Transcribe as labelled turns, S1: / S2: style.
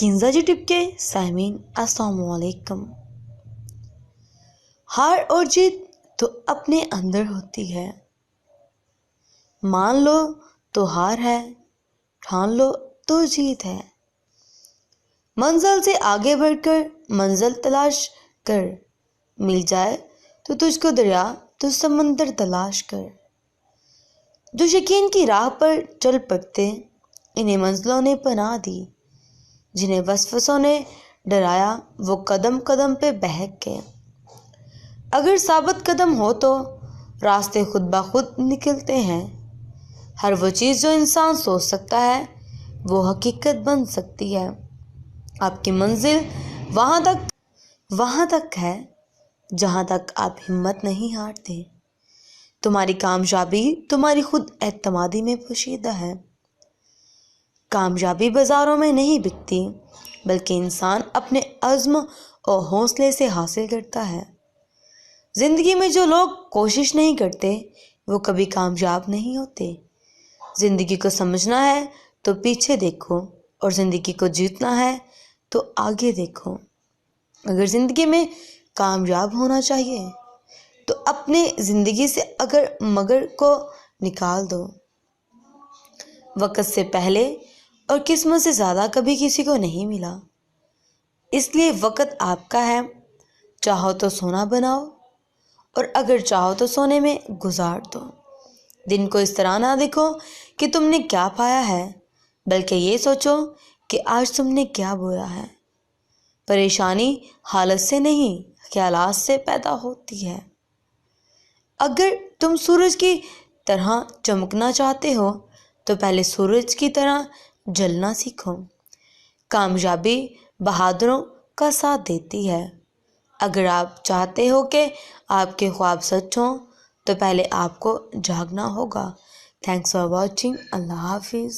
S1: کنزا جی ٹپ کے سامعین السلام علیکم۔ ہار اور جیت تو اپنے اندر ہوتی ہے، مان لو تو ہار ہے، ٹھان لو تو جیت ہے۔ منزل سے آگے بڑھ کر منزل تلاش کر، مل جائے تو تجھ کو دریا تو سمندر تلاش کر۔ جو یقین کی راہ پر چل پڑتے انہیں منزلوں نے پناہ دی، جنہیں وسوسوں نے ڈرایا وہ قدم قدم پہ بہک گئے۔ اگر ثابت قدم ہو تو راستے خود بخود نکلتے ہیں۔ ہر وہ چیز جو انسان سوچ سکتا ہے وہ حقیقت بن سکتی ہے۔ آپ کی منزل وہاں تک ہے جہاں تک آپ ہمت نہیں ہارتے۔ تمہاری کامیابی تمہاری خود اعتمادی میں پوشیدہ ہے۔ کامیابی بازاروں میں نہیں بکتی، بلکہ انسان اپنے عزم اور حوصلے سے حاصل کرتا ہے۔ زندگی میں جو لوگ کوشش نہیں کرتے وہ کبھی کامیاب نہیں ہوتے۔ زندگی کو سمجھنا ہے تو پیچھے دیکھو، اور زندگی کو جیتنا ہے تو آگے دیکھو۔ اگر زندگی میں کامیاب ہونا چاہیے تو اپنے زندگی سے اگر مگر کو نکال دو۔ وقت سے پہلے اور قسمت سے زیادہ کبھی کسی کو نہیں ملا، اس لیے وقت آپ کا ہے۔ چاہو تو سونا بناؤ، اور اگر چاہو تو سونے میں گزار دو۔ دن کو اس طرح نہ دیکھو کہ تم نے کیا پایا ہے، بلکہ یہ سوچو کہ آج تم نے کیا بویا ہے۔ پریشانی حالت سے نہیں، خیالات سے پیدا ہوتی ہے۔ اگر تم سورج کی طرح چمکنا چاہتے ہو تو پہلے سورج کی طرح جلنا سیکھو۔ کامیابی بہادروں کا ساتھ دیتی ہے۔ اگر آپ چاہتے ہو کہ آپ کے خواب سچ ہوں تو پہلے آپ کو جاگنا ہوگا۔ Thanks for watching. اللہ حافظ۔